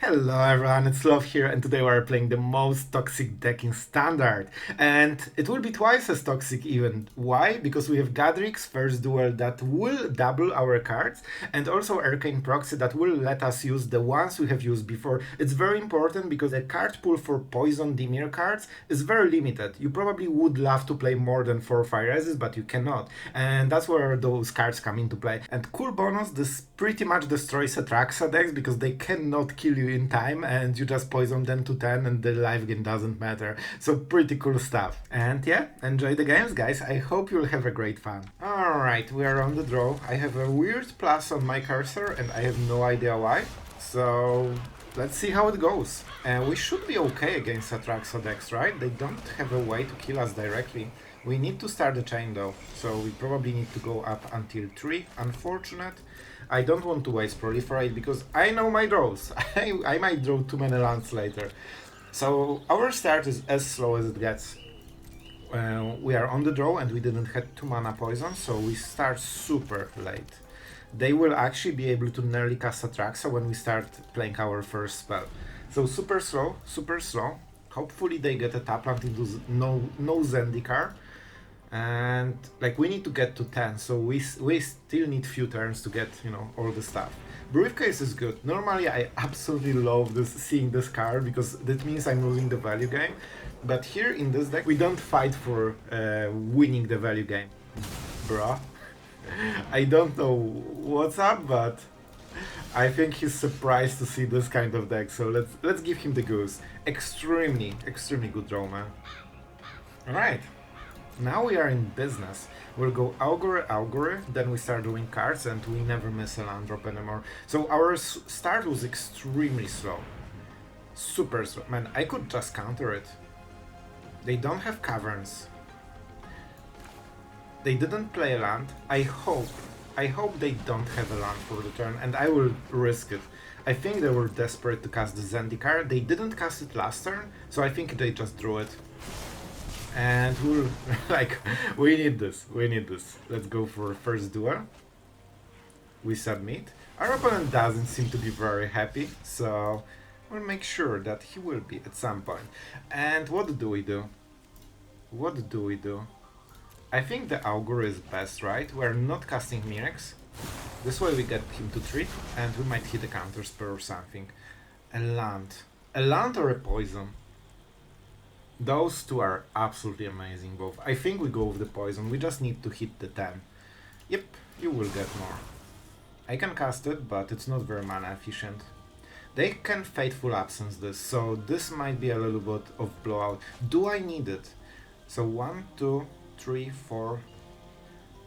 Hello everyone, it's Sloth here, and today we're playing the most toxic deck in Standard. And it will be twice as toxic even. Why? Because we have Gadwick's first duel that will double our cards, and also Arcane Proxy that will let us use the ones we have used before. It's very important because the card pool for Poison Dimir cards is very limited. You probably would love to play more than 4 Phyresis, but you cannot. And that's where those cards come into play. And cool bonus, this pretty much destroys Atraxa decks because they cannot kill you in time and you just poison them to 10 and the life gain doesn't matter. So pretty cool stuff. And yeah, enjoy the games guys. I hope you'll have a great fun. Alright, we are on the draw. I have a weird plus on my cursor and I have no idea why. So let's see how it goes. We should be okay against Atraxa decks, right? They don't have a way to kill us directly. We need to start the chain though, so we probably need to go up until 3. Unfortunate. I don't want to waste Proliferate because I know my draws. I might draw too many lands later. So our start is as slow as it gets. We are on the draw and we didn't have 2 mana poison, so we start super late. They will actually be able to nearly cast Atraxa when we start playing our first spell. So super slow, super slow. Hopefully they get a tap land into no Zendikar. And like we need to get to 10, so we still need few turns to get, you know, all the stuff. Briefcase is good. Normally I absolutely love seeing this card because that means I'm losing the value game. But here in this deck we don't fight for winning the value game. Bruh. I don't know what's up, but I think he's surprised to see this kind of deck, so let's give him the goose. Extremely good draw, man. Alright. Now we are in business. We'll go Augury, then we start doing cards and we never miss a land drop anymore. So our start was extremely slow. Super slow. Man, I could just counter it. They don't have caverns. They didn't play a land. I hope they don't have a land for the turn and I will risk it. I think they were desperate to cast the Zendikar. They didn't cast it last turn, so I think they just drew it. And we'll, we need this. Let's go for first duel. We submit. Our opponent doesn't seem to be very happy, so we'll make sure that he will be at some point. And what do we do? I think the Augury is best, right? We're not casting Mirrex. This way we get him to 3, and we might hit a counter spell or something. A land or a poison? Those two are absolutely amazing both. I think we go with the poison, we just need to hit the 10. Yep, you will get more. I can cast it, but it's not very mana efficient. They can Fateful Absence this, so this might be a little bit of blowout. Do I need it? So 1, 2, 3, 4,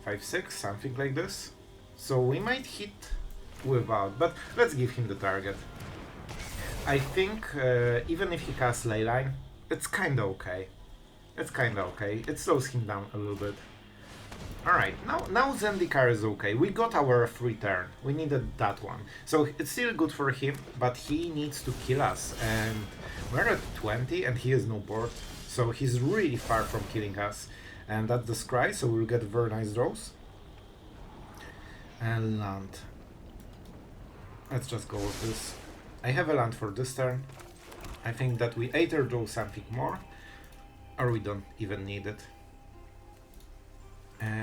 5, 6, something like this. So we might hit without, but let's give him the target. I think even if he casts Leyline, it's kinda okay. It slows him down a little bit. Alright, now Zendikar is okay. We got our free turn. We needed that one. So it's still good for him, but he needs to kill us. And we're at 20 and he has no board. So he's really far from killing us. And that's the scry, so we'll get very nice draws. And land. Let's just go with this. I have a land for this turn. I think that we either draw something more, or we don't even need it.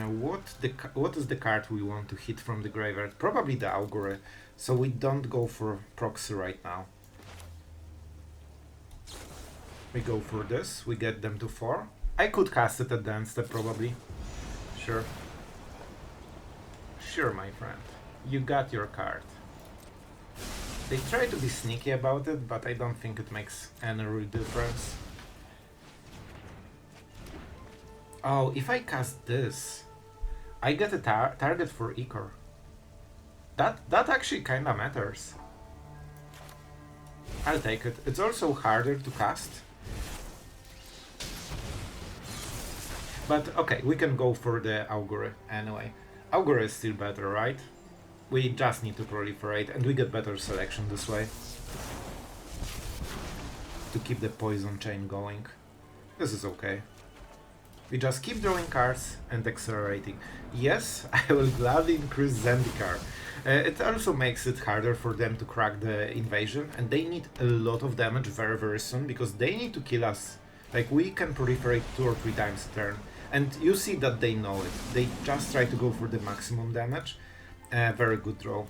What is the card we want to hit from the graveyard? Probably the Augury, so we don't go for Proxy right now. We go for this, we get them to 4. I could cast it at the end step probably. Sure. Sure, my friend. You got your card. They try to be sneaky about it, but I don't think it makes any real difference. Oh, if I cast this, I get a target for Ichor. That actually kinda matters. I'll take it. It's also harder to cast. But okay, we can go for the Augury anyway. Augury is still better, right? We just need to proliferate and we get better selection this way. To keep the poison chain going. This is okay. We just keep drawing cards and accelerating. Yes, I will gladly increase Zendikar. It also makes it harder for them to crack the invasion, and they need a lot of damage very very soon because they need to kill us. Like, we can proliferate 2 or 3 times a turn, and you see that they know it. They just try to go for the maximum damage. Very good draw.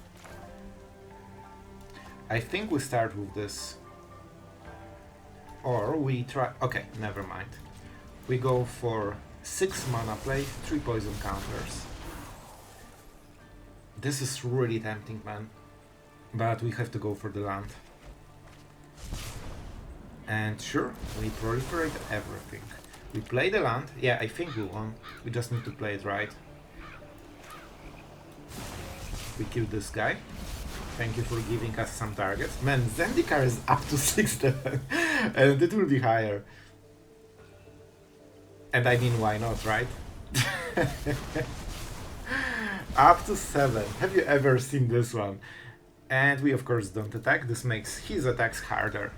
I think we start with this. Or we try... Okay, never mind. We go for 6 mana play, 3 poison counters. This is really tempting, man. But we have to go for the land. And sure, we proliferate everything. We play the land. Yeah, I think we won. We just need to play it right. We kill this guy. Thank you for giving us some targets. Man, Zendikar is up to 6 level. And it will be higher. And I mean, why not, right? Up to 7. Have you ever seen this one? And we of course don't attack. This makes his attacks harder.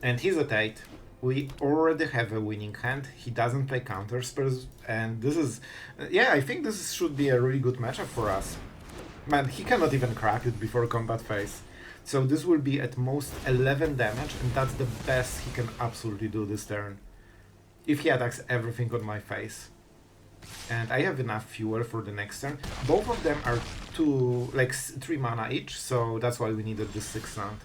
And he's at 8. We already have a winning hand. He doesn't play counter spells. And this is... yeah, I think this should be a really good matchup for us. Man, he cannot even crack it before combat phase. So this will be at most 11 damage, and that's the best he can absolutely do this turn. If he attacks everything on my face. And I have enough fuel for the next turn. Both of them are 3 mana each, so that's why we needed the 6 land.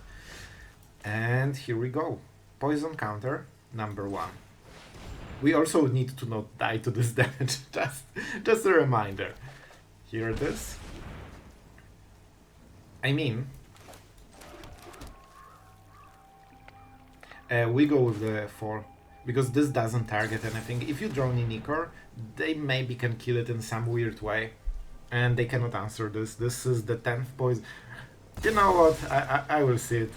And here we go. Poison counter, number 1. We also need to not die to this damage, just a reminder. Here it is. I mean, we go with the 4, because this doesn't target anything. If you drone in Ichor, they maybe can kill it in some weird way, and they cannot answer this. This is the 10th poison. You know what, I will see it.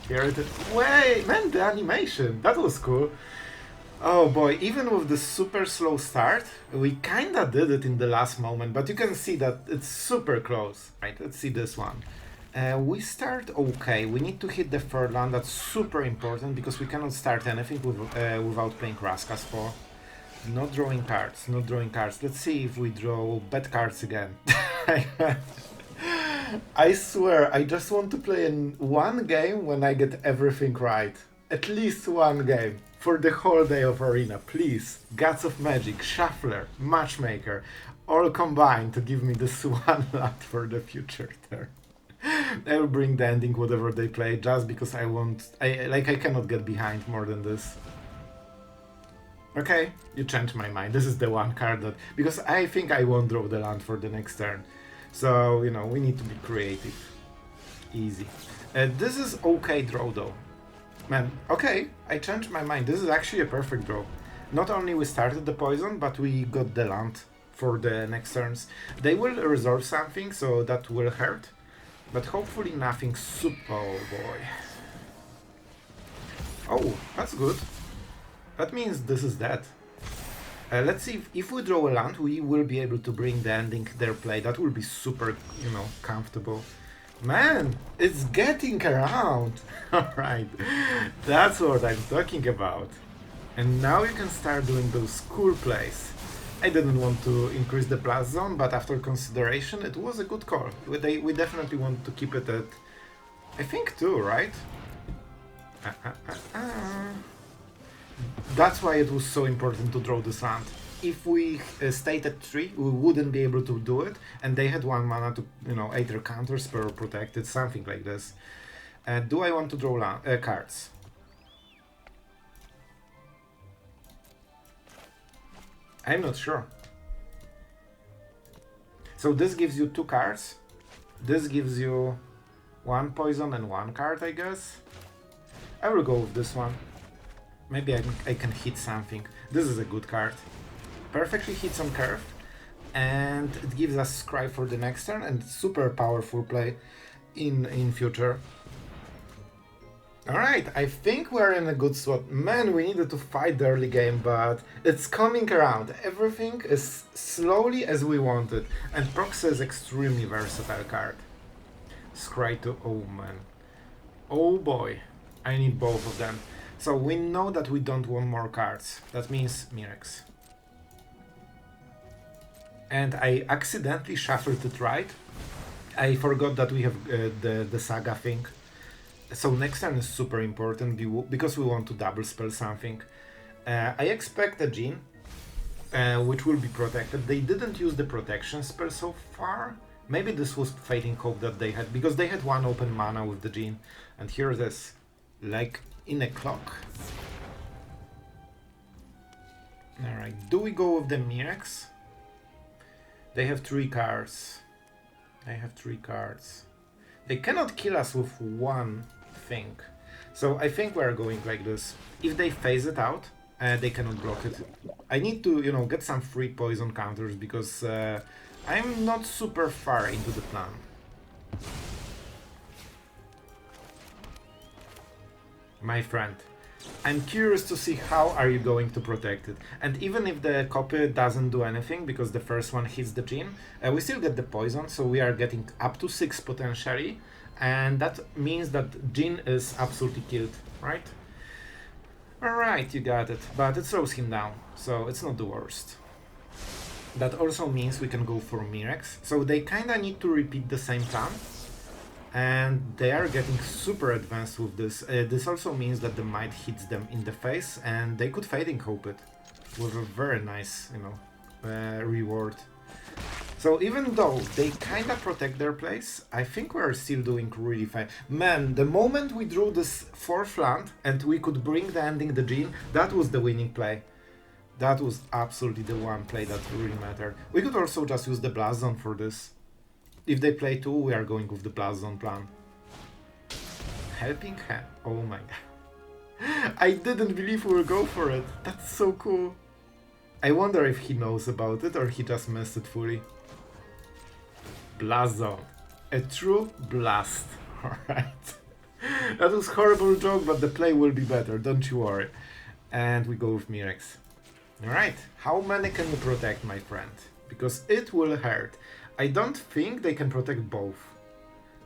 Here it is. Wait, man, the animation, that was cool. Oh boy, even with the super slow start, we kinda did it in the last moment, but you can see that it's super close. Right, let's see this one. We start okay, we need to hit the 3rd land, that's super important, because we cannot start anything without playing Vraska's 4. Not drawing cards, not drawing cards. Let's see if we draw bad cards again. I swear, I just want to play in one game when I get everything right. At least one game. For the whole day of Arena, please. Gods of Magic, Shuffler, Matchmaker, all combined to give me this one lot for the future turn. I will bring the ending whatever they play, just because I cannot get behind more than this. Okay, you changed my mind. This is the one card that... because I think I won't draw the land for the next turn. So, you know, we need to be creative. Easy. This is okay draw though. Man, okay, I changed my mind. This is actually a perfect draw. Not only we started the poison, but we got the land for the next turns. They will resolve something, so that will hurt. But hopefully nothing super... oh boy. Oh, that's good. That means this is dead. Let's see, if we draw a land, we will be able to bring the ending their play. That will be super, you know, comfortable. Man, it's getting around. Alright, that's what I'm talking about. And now you can start doing those cool plays. I didn't want to increase the plus zone, but after consideration, it was a good call. We definitely want to keep it at, I think, 2, right? That's why it was so important to draw this land. If we stayed at 3, we wouldn't be able to do it, and they had 1 mana to, you know, either counter spell or protect it, something like this. Do I want to draw cards? I'm not sure. So this gives you 2 cards. This gives you 1 poison and 1 card, I guess. I will go with this one. Maybe I can hit something. This is a good card. Perfectly hits on curve, and it gives us Scry for the next turn, and super powerful play in future. Alright, I think we're in a good spot. Man, we needed to fight the early game, but it's coming around. Everything is slowly as we wanted, and Proxy is extremely versatile card. Scry to... oh man. Oh boy, I need both of them. So we know that we don't want more cards. That means Mirrex. And I accidentally shuffled it right. I forgot that we have the Saga thing. So next turn is super important because we want to double spell something. I expect a Djinn, which will be protected. They didn't use the protection spell so far. Maybe this was Fading Hope that they had, because they had one open mana with the Djinn. And here it is, like in a clock. Alright, do we go with the Mirrex? They have 3 cards. They cannot kill us with one thing. So I think we're going like this. If they phase it out, they cannot block it. I need to, you know, get some free poison counters because I'm not super far into the plan. My friend, I'm curious to see how are you going to protect it. And even if the copy doesn't do anything because the first one hits the Djinn, we still get the poison, so we are getting up to 6 potentially. And that means that Djinn is absolutely killed, right? Alright, you got it. But it slows him down, so it's not the worst. That also means we can go for Mirrex. So they kinda need to repeat the same plan. And they are getting super advanced with this. This also means that the might hits them in the face and they could Fading Hope it with a very nice, you know, reward. So even though they kinda protect their place, I think we're still doing really fine. Man, the moment we drew this 4th land and we could bring the ending the Djinn, that was the winning play. That was absolutely the one play that really mattered. We could also just use the Blast Zone for this. If they play 2, we are going with the Blast Zone plan. Helping Hand. Oh my god. I didn't believe we would go for it. That's so cool. I wonder if he knows about it or he just missed it fully. Blast Zone. A true blast. Alright. That was a horrible joke, but the play will be better, don't you worry. And we go with Mirrex. Alright, how many can you protect, my friend? Because it will hurt. I don't think they can protect both.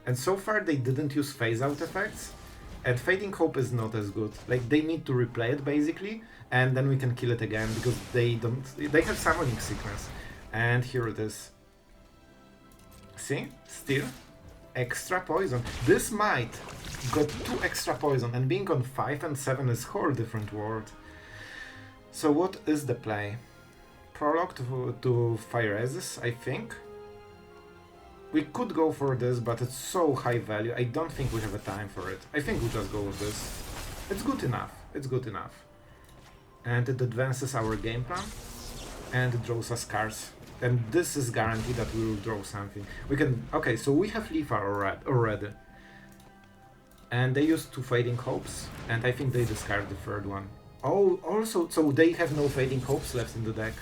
And so far they didn't use phase out effects. And Fading Hope is not as good. Like, they need to replay it basically, and then we can kill it again because they have Summoning Sickness. And here it is. See? Still extra poison. This might got 2 extra poison, and being on 5 and 7 is whole different world. So what is the play? Prologue to Phyresis, I think. We could go for this, but it's so high value. I don't think we have a time for it. I think we'll just go with this. It's good enough. It's good enough. And it advances our game plan. And it draws us cards. And this is guaranteed that we will draw something. We can... Okay, so we have Leaf already. And they use 2 Fading Hopes. And I think they discard the 3rd one. Oh, also, so they have no Fading Hopes left in the deck.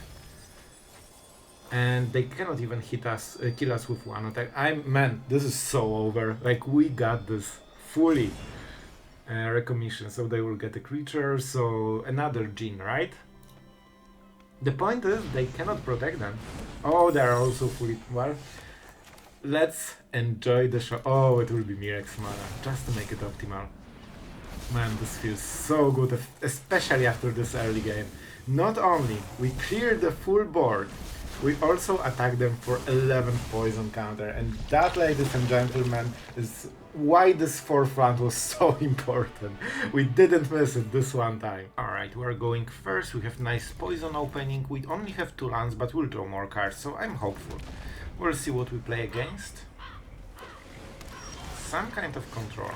And they cannot even hit us, kill us with 1 attack. Man, this is so over. Like, we got this fully. Recommission, so they will get a creature, so another Djinn, right? The point is, they cannot protect them. Oh, they are also fully... Well, let's enjoy the show. Oh, it will be Mirrex mana, just to make it optimal. Man, this feels so good, especially after this early game. Not only we cleared the full board, we also attack them for 11 poison counter, and that, ladies and gentlemen, is why this 4th round was so important. We didn't miss it this one time. Alright, we're going first, we have nice poison opening, we only have 2 lands, but we'll draw more cards, so I'm hopeful. We'll see what we play against. Some kind of control.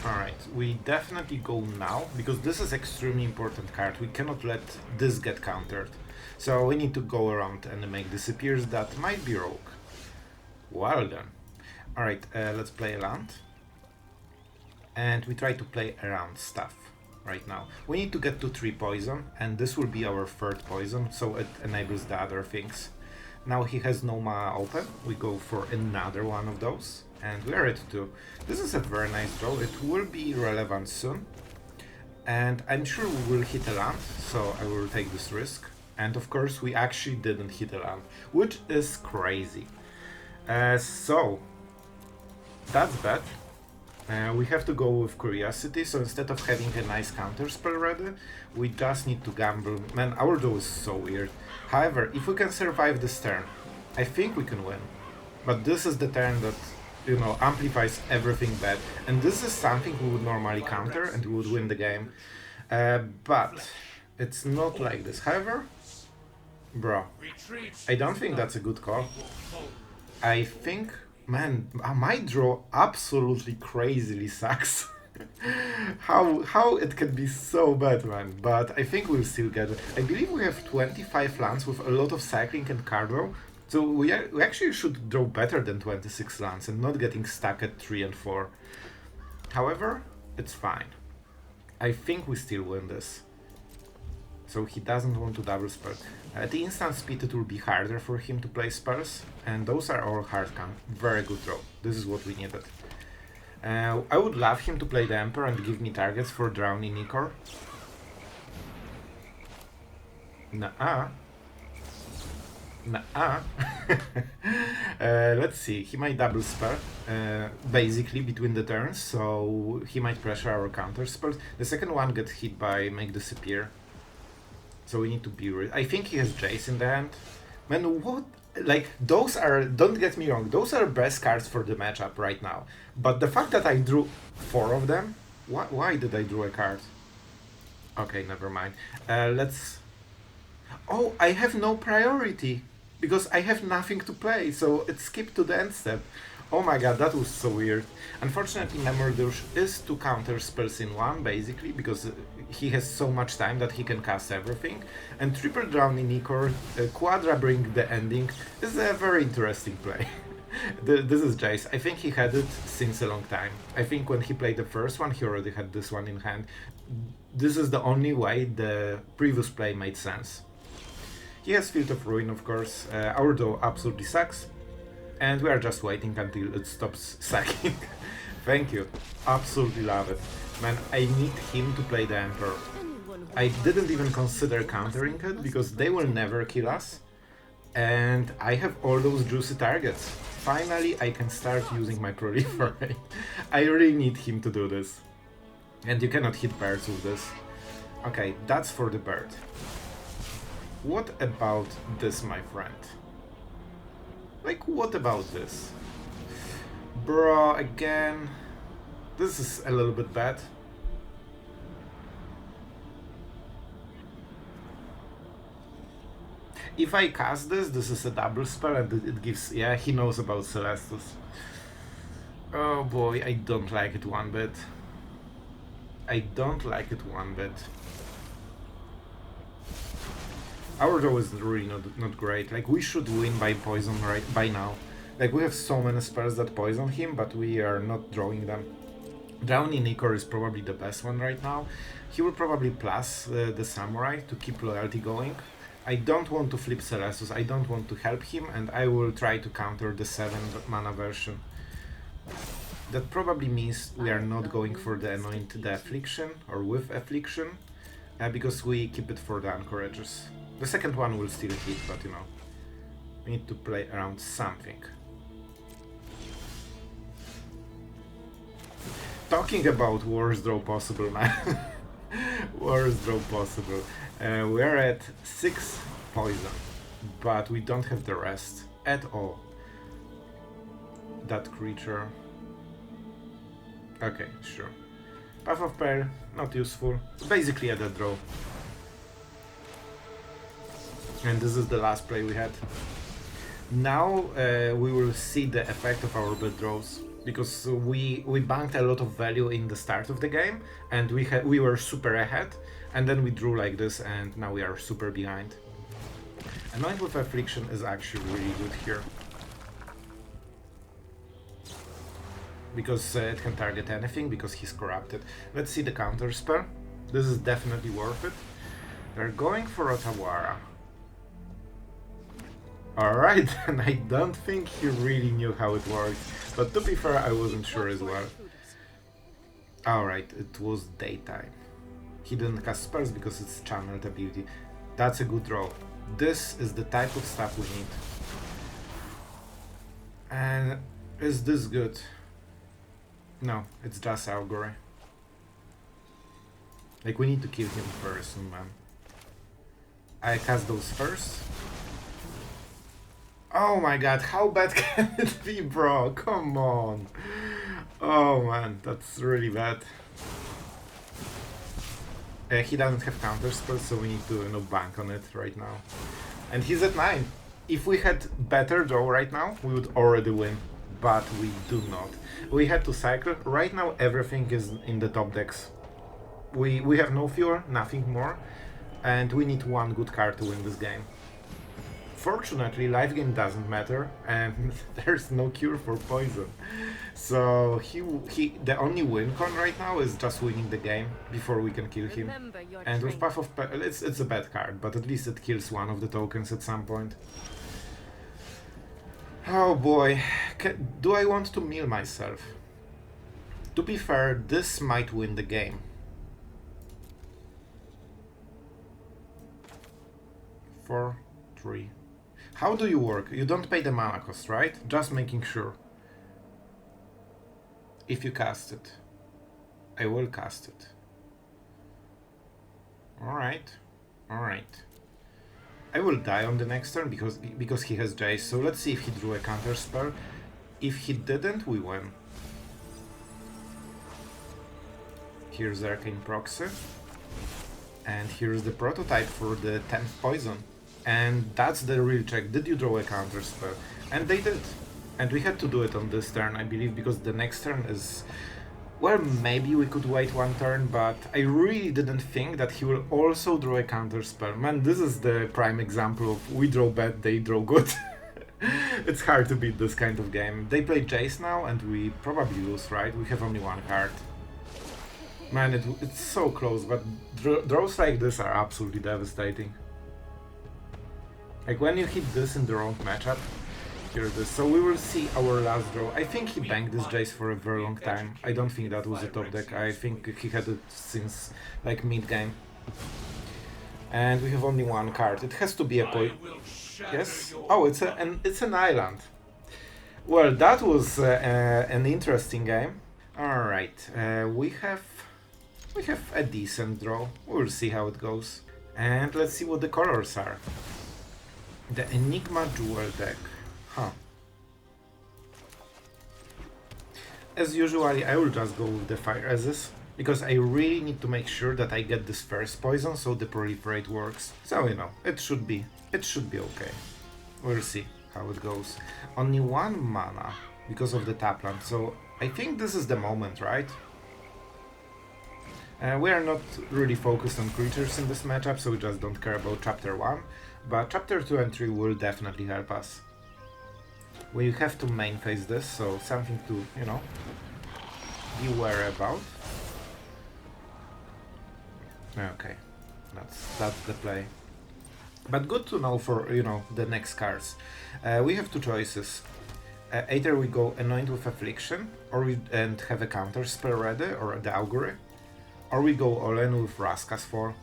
Alright, we definitely go now, because this is extremely important card, we cannot let this get countered. So we need to go around and make disappears that might be rogue. Well done. Alright, let's play a land. And we try to play around stuff right now. We need to get to 3 poison, and this will be our 3rd poison, so it enables the other things. Now he has no mana open, we go for another one of those, and we are ready to. This is a very nice draw, it will be relevant soon. And I'm sure we will hit a land, so I will take this risk. And of course we actually didn't hit a land, which is crazy. So that's bad. We have to go with Curiosity, so instead of having a nice counter spell ready, we just need to gamble. Man, our draw is so weird. However, if we can survive this turn, I think we can win. But this is the turn that you know, amplifies everything bad. And this is something we would normally counter and we would win the game. But it's not like this. However, bro, I don't think that's a good call. I think, man, my draw absolutely crazily sucks. how it can be so bad, man. But I think we'll still get it. I believe we have 25 lands with a lot of cycling and card draw. So we actually should draw better than 26 lands and not getting stuck at 3 and 4. However, it's fine. I think we still win this. So he doesn't want to double spell. At the instant speed it will be harder for him to play spells, and those are all hard count. Very good draw. This is what we needed. I would love him to play the Emperor and give me targets for drowning Ichor. Nuh-uh. Nuh-uh. Let's see, he might double spell, basically, between the turns, so he might pressure our counter spells. The second one gets hit by Make Disappear. So we need to be I think he has Jace in the hand. Man, what? Like, those are, don't get me wrong, those are best cards for the matchup right now. But the fact that I drew 4 of them, why did I draw a card? Okay, never mind. Let's... Oh, I have no priority, because I have nothing to play, so it skipped to the end step. Oh my god, that was so weird. Unfortunately, Memordush is 2 counter spells in 1, basically, because he has so much time that he can cast everything. And Triple Drown in Ichor, Quadra Bring the Ending is a very interesting play. This is Jace. I think he had it since a long time. I think when he played the first one, he already had this one in hand. This is the only way the previous play made sense. He has Field of Ruin, of course. Our duo absolutely sucks. And we are just waiting until it stops sucking. Thank you. Absolutely love it. Man, I need him to play the Emperor. I didn't even consider countering it, because they will never kill us. And I have all those juicy targets. Finally, I can start using my Proliferate. I really need him to do this. And you cannot hit birds with this. Okay, that's for the bird. What about this, my friend? Like, what about this? Bro, again... This is a little bit bad. If I cast this, this is a double spell and it gives... Yeah, he knows about Celestus. Oh boy, I don't like it one bit. I don't like it one bit. Our draw is really not great. Like, we should win by poison right by now. Like, we have so many spells that poison him, but we are not drawing them. Drowning Ichor is probably the best one right now. He will probably plus the Samurai to keep loyalty going. I don't want to flip Celestus, I don't want to help him, and I will try to counter the 7 mana version. That probably means we are not going for the Anoint the Affliction, or with Affliction, because we keep it for the Anchorages. The second one will still hit, but you know, we need to play around something. Talking about worst draw possible, man. Worst draw possible. We're at 6 poison, but we don't have the rest at all. That creature. Okay, sure. Path of Peril, not useful. Basically a dead draw. And this is the last play we had. Now we will see the effect of our bad draws, because we banked a lot of value in the start of the game, and we were super ahead, and then we drew like this, and now we are super behind. Anoint with Affliction is actually really good here, because it can target anything, because he's corrupted. Let's see the counter spell. This is definitely worth it. They're going for Otawara. Alright, and I don't think he really knew how it worked, but to be fair, I wasn't sure as well. Alright, it was daytime. He didn't cast spells because it's channeled ability. That's a good draw. This is the type of stuff we need. And is this good? No, it's just Augury. Like, we need to kill him first, man. I cast those first. Oh my god, how bad can it be, bro? Come on. Oh man, that's really bad. He doesn't have counter spells, so we need to bank on it right now. And he's at 9. If we had better draw right now, we would already win. But we do not. We had to cycle. Right now everything is in the top decks. We have no fewer, nothing more. And we need one good card to win this game. Fortunately, life gain doesn't matter, and there's no cure for poison. So the only win con right now is just winning the game before we can kill him. And with Path of Peril, it's a bad card, but at least it kills one of the tokens at some point. Oh boy, do I want to mill myself? To be fair, this might win the game. 4, 3. How do you work? You don't pay the mana cost, right? Just making sure. If you cast it. I will cast it. Alright. Alright. I will die on the next turn because he has Jace, so let's see if he drew a counter spell. If he didn't, we win. Here's Arcane Proxy. And here's the prototype for the 10th poison. And that's the real check. Did you draw a counter spell? And they did. And we had to do it on this turn, I believe, because the next turn is... Well, maybe we could wait one turn, but I really didn't think that he will also draw a counter spell. Man, this is the prime example of we draw bad, they draw good. It's hard to beat this kind of game. They play Jace now, and we probably lose, right? We have only one card. Man, it's so close, but draws like this are absolutely devastating. Like when you hit this in the wrong matchup, here it is. So we will see our last draw. I think he banked this Jace for a very long time. I don't think that was a top deck. I think he had it since like mid-game. And we have only one card. It has to be a Yes? Oh, it's an island. Well, that was an interesting game. Alright, we have a decent draw. We'll see how it goes. And let's see what the colors are. The Enigma Duel deck. Huh. As usually, I will just go with the Phyresis, because I really need to make sure that I get this first poison so the proliferate works. So, it should be okay. We'll see how it goes. Only one mana because of the tapland, so I think this is the moment, right? We are not really focused on creatures in this matchup, so we just don't care about Chapter 1, but Chapter 2 and 3 will definitely help us. We have to main phase this, so something to, be wary about. Okay, that's the play. But good to know for, the next cards. We have two choices. Either we go Anoint with Affliction, and have a counter spell ready, or the Augury, or we go all in with Vraska's 4.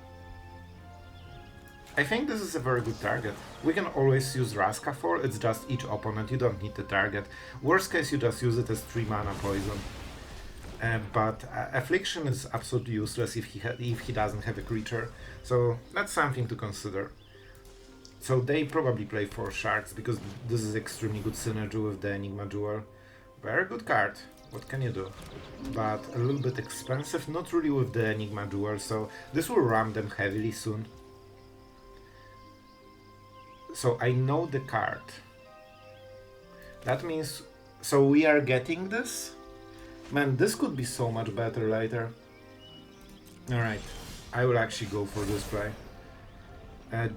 I think this is a very good target. We can always use Vraska 4, it's just each opponent, you don't need the target. Worst case, you just use it as 3 mana poison. But Affliction is absolutely useless if he doesn't have a creature, so that's something to consider. So they probably play 4 shards, because this is extremely good synergy with the Enigma Duel. Very good card, what can you do? But a little bit expensive, not really with the Enigma Duel, so this will ram them heavily soon. So I know the card. That means... So we are getting this? Man, this could be so much better later. Alright, I will actually go for this play.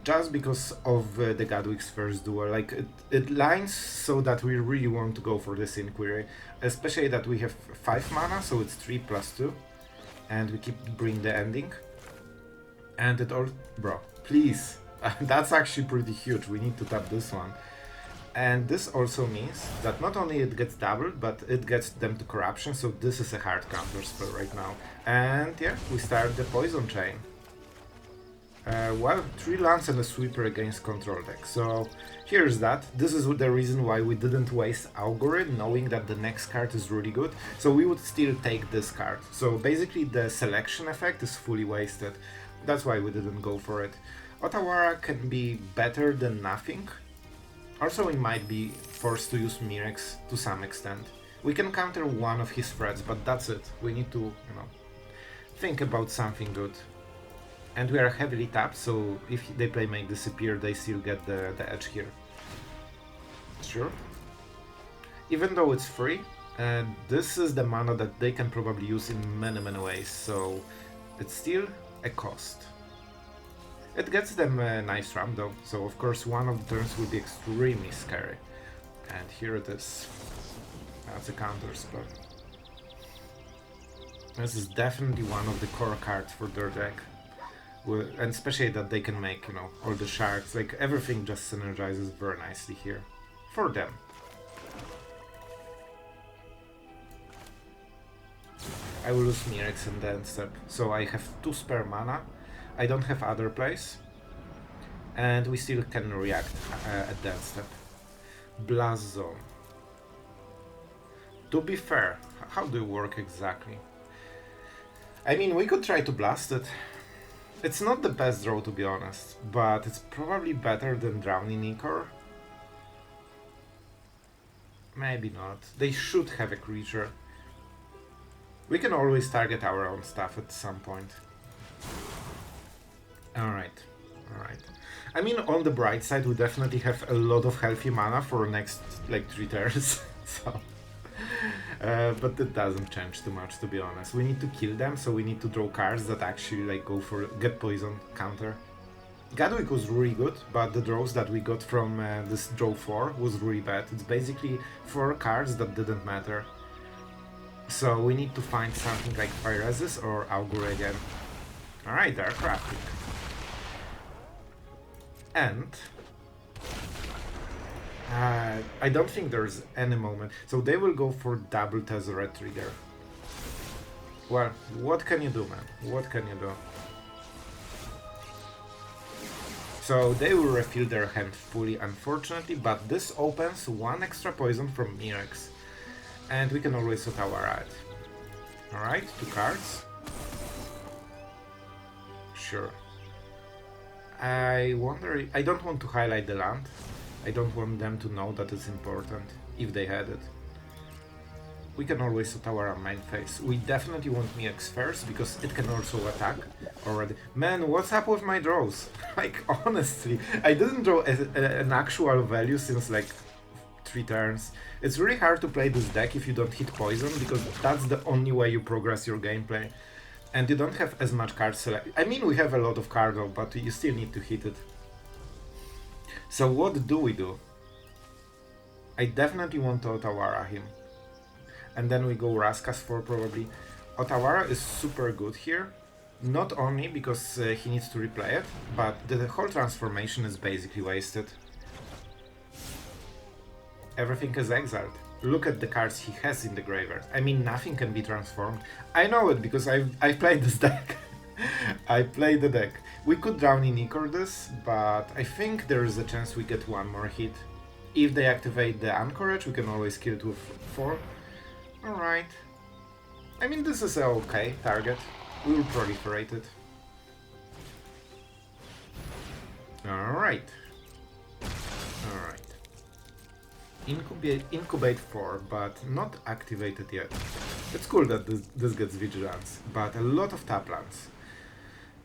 Just because of the Gadwick's first duel. Like, it lines so that we really want to go for this Inquiry. Especially that we have 5 mana, so it's 3 plus 2. And we keep bringing the ending. And it all... Bro, please. That's actually pretty huge, we need to tap this one. And this also means that not only it gets doubled, but it gets them to corruption, so this is a hard counter spell right now. And yeah, we start the poison chain. Well, 3 lands and a sweeper against control deck, so here's that. This is the reason why we didn't waste Augury, knowing that the next card is really good, so we would still take this card. So basically the selection effect is fully wasted, that's why we didn't go for it. Otawara can be better than nothing, Also, we might be forced to use Mirrex to some extent. We can counter one of his threats, but that's it. We need to, you know, think about something good. And we are heavily tapped, so if they play Make Disappear, they still get the edge here. Sure. Even though it's free, this is the mana that they can probably use in many ways, so it's still a cost. It gets them a nice ramp though, so of course one of the turns will be extremely scary. And here it is. That's a counter spell. This is definitely one of the core cards for their deck. And especially that they can make, you know, all the shards, like everything just synergizes very nicely here. For them. I will lose Mirrex in the end step, so I have 2 spare mana. I don't have other plays. And we still can react at the end step. Blast Zone. To be fair, how do you work exactly? I mean, we could try to blast it. It's not the best draw, to be honest, but it's probably better than drowning Ichor. Maybe not. They should have a creature. We can always target our own stuff at some point. Alright, alright. I mean, on the bright side, we definitely have a lot of healthy mana for next, like, 3 turns, so... but it doesn't change too much, to be honest. We need to kill them, so we need to draw cards that actually like go for get poison counter. Gadwick was really good, but the draws that we got from this draw 4 was really bad. It's basically 4 cards that didn't matter. So we need to find something like Phyresis or Augury again. Alright, they're crafting. And... I don't think there's any moment. So they will go for double Tezzeret trigger. Well, what can you do, man? What can you do? So they will refill their hand fully, unfortunately, but this opens 1 extra poison from Mirrex. And we can always Otawara it. Alright, 2 cards. Sure. I wonder... I don't want to highlight the land. I don't want them to know that it's important, if they had it. We can always Otawara main phase. We definitely want Mirrex first, because it can also attack already. Man, what's up with my draws? Like, honestly, I didn't draw an actual value since like 3 turns. It's really hard to play this deck if you don't hit poison, because that's the only way you progress your gameplay. And you don't have as much card select. I mean, we have a lot of card though, but you still need to hit it. So what do we do? I definitely want to Otawara him. And then we go Raskas for probably. Otawara is super good here. Not only because he needs to replay it, but the whole transformation is basically wasted. Everything is exiled. Look at the cards he has in the graveyard. I mean, nothing can be transformed. I know it because I played this deck. I played the deck. We could drown in Ichor this, but I think there is a chance we get 1 more hit. If they activate the Anchorage, we can always kill it with 4. Alright. I mean, this is a okay target. We will proliferate it. Alright. Alright. Incubate 4, but not activated yet. It's cool that this gets Vigilance, but a lot of tap lands.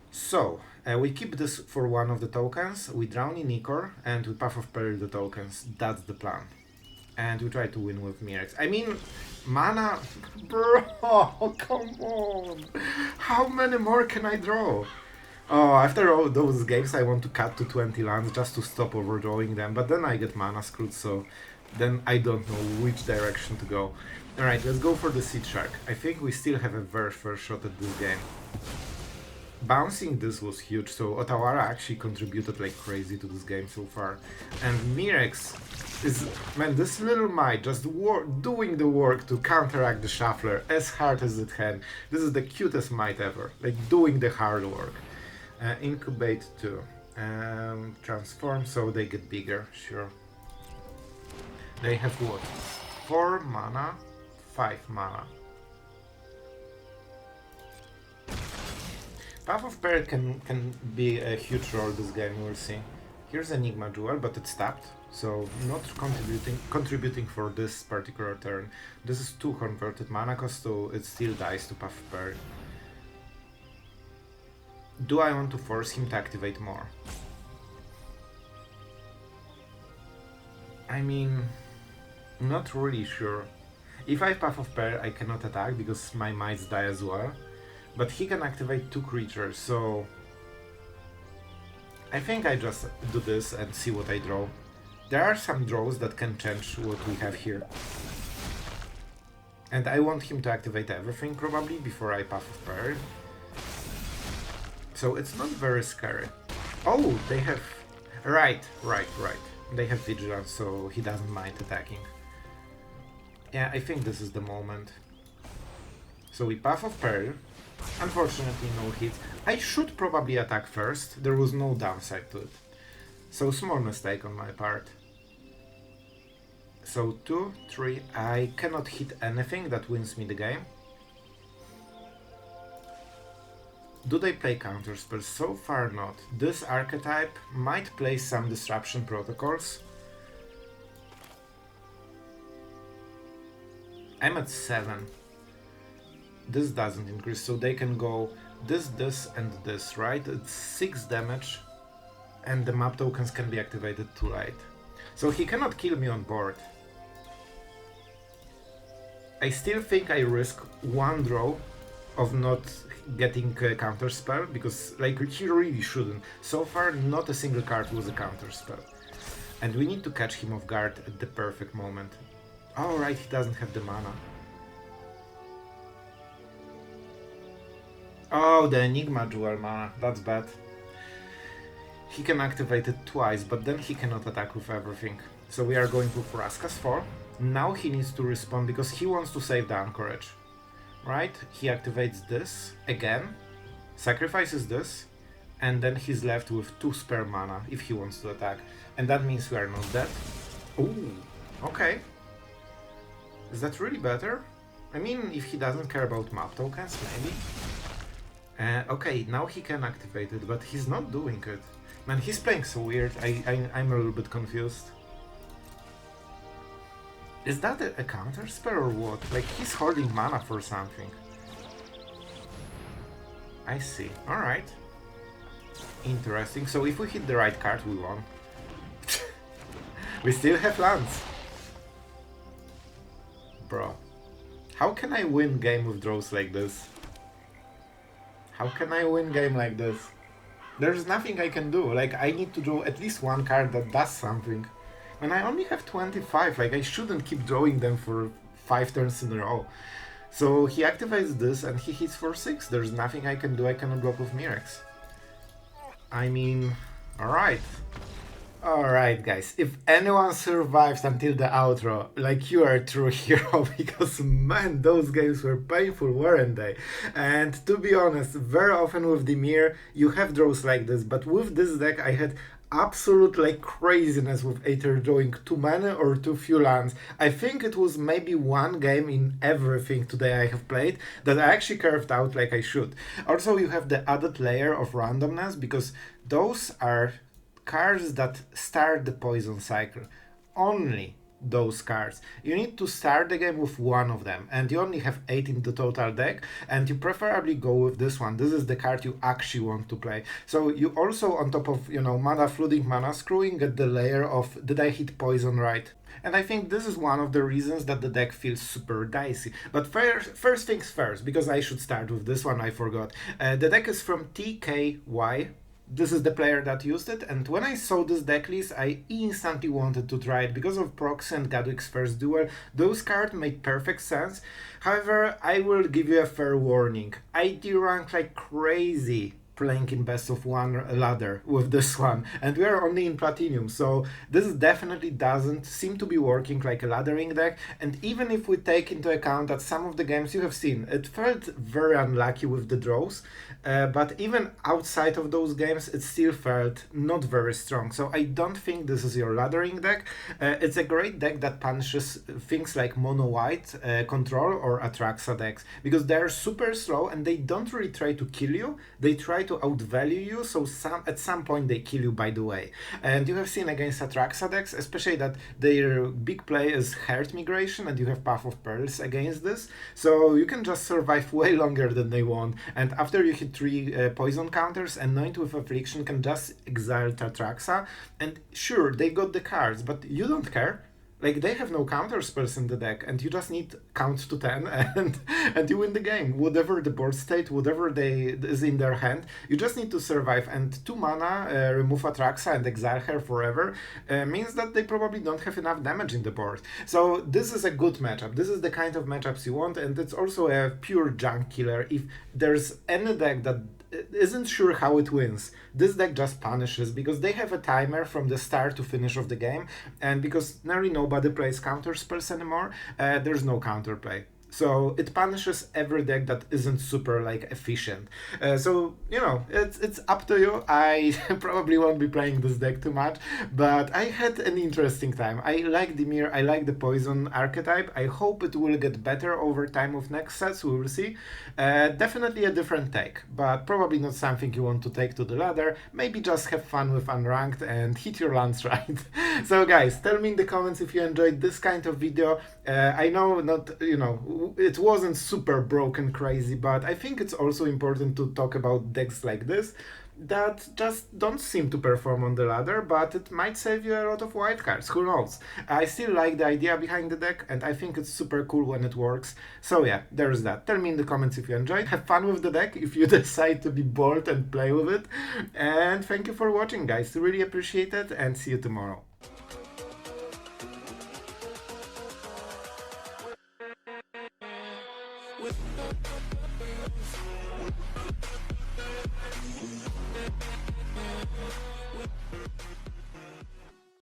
So, we keep this for 1 of the tokens, we drown in Ichor, and we Path of Peril the tokens. That's the plan. And we try to win with Mirrex. I mean, mana... Bro, come on! How many more can I draw? Oh, after all those games I want to cut to 20 lands just to stop overdrawing them, but then I get mana screwed, so then I don't know which direction to go. Alright, let's go for the Seed Shark. I think we still have a very fair shot at this game. Bouncing this was huge, so Otawara actually contributed like crazy to this game so far. And Mirrex is, man, this little mite just doing the work to counteract the Shuffler as hard as it can. This is the cutest mite ever, like doing the hard work. Incubate 2. Transform so they get bigger, sure. They have what? 4 mana, 5 mana. Path of Peril can be a huge role this game, we'll see. Here's Enigma Duel, but it's tapped, so not contributing for this particular turn. This is 2 converted mana cost, so it still dies to Path of Peril. Do I want to force him to activate more? I mean, not really sure. If I have Path of Peril, I cannot attack because my mites die as well. But he can activate 2 creatures, so I think I just do this and see what I draw. There are some draws that can change what we have here. And I want him to activate everything probably before I Path of Peril. So it's not very scary. Oh, they have... Right. They have Vigilance, so he doesn't mind attacking. Yeah, I think this is the moment. So we Path of Peril. Unfortunately, no hit. I should probably attack first. There was no downside to it. So small mistake on my part. So 2, 3. I cannot hit anything that wins me the game. Do they play counterspells? So far not. This archetype might play some disruption protocols. I'm at 7. This doesn't increase, so they can go this, and this, right? It's 6 damage, and the map tokens can be activated too late. So he cannot kill me on board. I still think I risk 1 draw of not getting a counterspell, because like he really shouldn't. So far, not a single card was a counterspell. And we need to catch him off guard at the perfect moment. Alright, he doesn't have the mana. Oh, the Enigma Duel mana, that's bad. He can activate it twice, but then he cannot attack with everything. So we are going to Vraska's fall. Now he needs to respond because he wants to save the Anchorage. Right? He activates this again, sacrifices this, and then he's left with 2 spare mana if he wants to attack. And that means we are not dead. Ooh, okay. Is that really better? I mean, if he doesn't care about map tokens, maybe? Okay, now he can activate it, but he's not doing it. Man, he's playing so weird, I'm a little bit confused. Is that a counter spell or what? Like, he's holding mana for something. I see, alright. Interesting, so if we hit the right card, we won. We still have lands. Bro, how can I win game with draws like this? How can I win game like this? There's nothing I can do, like I need to draw at least 1 card that does something. When I only have 25, like I shouldn't keep drawing them for 5 turns in a row. So he activates this and he hits for 6, there's nothing I can do, I cannot block with Mirrex. I mean, alright. Alright guys, if anyone survives until the outro, like you are a true hero, because man, those games were painful, weren't they? And to be honest, very often with Dimir, you have draws like this, but with this deck I had absolute like craziness with either drawing too many or too few lands. I think it was maybe 1 game in everything today I have played that I actually carved out like I should. Also, you have the added layer of randomness, because those are cards that start the poison cycle. Only those cards. You need to start the game with 1 of them, and you only have 8 in the total deck, and you preferably go with this one. This is the card you actually want to play. So you also, on top of, you know, mana flooding, mana screwing, get the layer of did I hit poison right? And I think this is one of the reasons that the deck feels super dicey. But first things first, because I should start with this one, I forgot. The deck is from TKY. This is the player that used it, and when I saw this deck list, I instantly wanted to try it because of Proxy and Gadwick's first duel. Those cards made perfect sense. However, I will give you a fair warning. I D-rank like crazy playing in best of 1 ladder with this one, and we are only in platinum, so this definitely doesn't seem to be working like a laddering deck. And even if we take into account that some of the games you have seen, it felt very unlucky with the draws, but even outside of those games it still felt not very strong. So I don't think this is your laddering deck. It's a great deck that punishes things like mono white, control or Atraxa decks, because they're super slow and they don't really try to kill you, they try to to outvalue you, so at some point they kill you by the way. And you have seen against Atraxa decks, especially that their big play is Heart Migration, and you have Path of Perils against this, so you can just survive way longer than they want. And after you hit 3 poison counters, Anoint with Affliction can just exile Atraxa, and sure, they got the cards, but you don't care. Like, they have no counter spells in the deck, and you just need count to 10 and you win the game. Whatever the board state, whatever is in their hand, you just need to survive. And 2 mana, remove Atraxa and exile her forever, means that they probably don't have enough damage in the board. So this is a good matchup. This is the kind of matchups you want, and it's also a pure junk killer. If there's any deck that isn't sure how it wins, this deck just punishes, because they have a timer from the start to finish of the game, and because nearly nobody plays counter spells anymore, there's no counterplay. So it punishes every deck that isn't super like efficient. So you know, it's up to you. I probably won't be playing this deck too much, but I had an interesting time. I like Dimir, I like the poison archetype. I hope it will get better over time with next sets, we will see. Definitely a different take, but probably not something you want to take to the ladder. Maybe just have fun with Unranked and hit your lands right. So guys, tell me in the comments if you enjoyed this kind of video. I know not, you know, it wasn't super broken crazy, but I think it's also important to talk about decks like this that just don't seem to perform on the ladder, but it might save you a lot of wildcards, who knows. I still like the idea behind the deck, and I think it's super cool when it works. So yeah, there's that. Tell me in the comments if you enjoyed. Have fun with the deck if you decide to be bold and play with it. And thank you for watching, guys. Really appreciate it, and see you tomorrow.